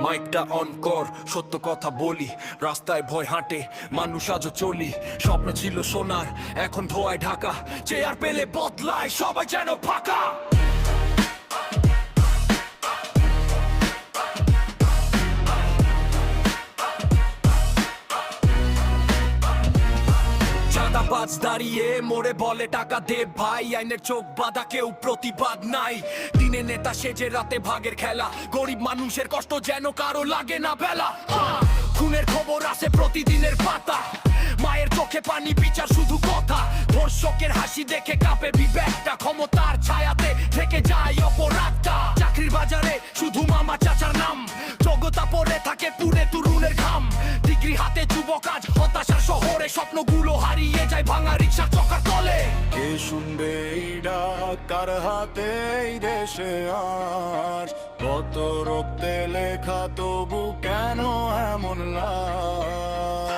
মাইকটা অন কর, সত্য কথা বলি। রাস্তায় ভয় হাঁটে মানুষ, আজও চলি। স্বপ্ন ছিল সোনার, এখন ধোয়ায় ঢাকা। চেয়ার পেলে বদলায় সবাই যেন ফাঁকা। চাঁদাবাজ দাঁড়িয়ে মোড়ে বলে টাকা দে ভাই। আইনের চোখ বাঁধা, কেউ প্রতিবাদ নাই। দিনে নেতা সেজে রাতে ভাগের খেলা। গরিব মানুষের কষ্ট যেন কারো লাগে না বেলা। খুনের খবর আসে প্রতিদিনের পাতা। মায়ের চোখে পানি, বিচার শুধু কথা। ধর্ষকের হাসি দেখে কাঁপে বিবেকটা। ক্ষমতার ছায়াতে থেকে যায় অপরাধটা। চাকরির বাজারে শুধু মামা চাচার নাম। যোগ্যতা পড়ে থাকে পুরে তরুণের ঘাম। ডিগ্রি হাতে যুবক আজ হতাশার শহরে। স্বপ্নগুলো হারিয়ে যায় ভাঙা রিক্সার চকার তলে। কে শুনবে এই ডাক, কার হাতে এই দেশে আজ? কত রক্তে লেখা, তবু কেন এমন লাজ?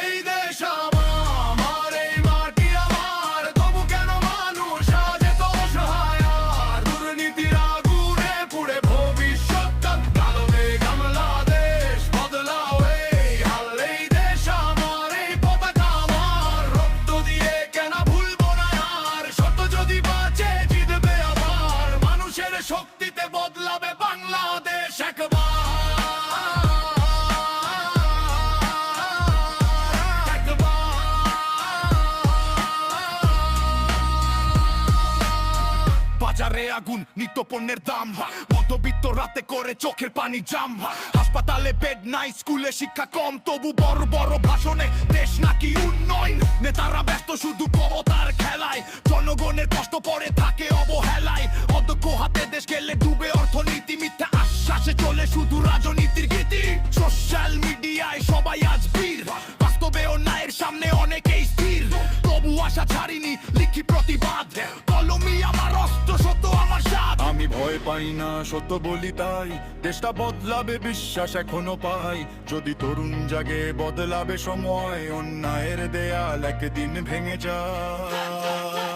এই দেশ আমার, এই মাটি আমার, তবু কেন মানুষ আজ এত অসহায়? আর দুর্নীতির আগুনে পুড়ে ভবিষ্যৎটা। কালো মেঘ হামলা, দেশ বদলাও এই হাল। এই দেশ আমার, এই পতাকা আমার, রক্ত দিয়ে কেন ভুলবো না আর? সত্য যদি বাঁচে জিতবে আবার। মানুষের শক্তিতে বদলাবে বাংলাদেশ একবার। বাজারে আগুন, নিত্য পণ্যের দাম। মধ্যবিত্ত রাতে করে চোখের পানি জাম। হাসপাতালে বেড নাই, স্কুলে শিক্ষা কম, তবু বড় বড় ভাষণে দেশ নাকি উন্নয়ন। নেতারা ব্যস্ত শুধু ক্ষমতার খেলায়। জনগণের কষ্ট পড়ে থাকে অবহেলায়। অধ্যক্ষ হাতে দেশ গেলে ডুবে অর্থনীতি। মিথ্যা আশ্বাসে চলে শুধু রাজনীতির গীতি। সোশ্যাল মিডিয়ায় সবাই আজ বীর, বাস্তবে অন্যায়ের সামনে অনেকেই স্থির। তবু আশা ছাড়িনি, লিখি প্রতিবাদ। কলমি আমার অস্ত্র, সত্য আমার সাথ। আমি ভয় পাই না, সত্য বলি তাই। দেশটা বদলাবে বিশ্বাস এখনো পাই। যদি তরুণ জাগে বদলাবে সময়। অন্যায়ের দেয়াল একদিন ভেঙে যায়।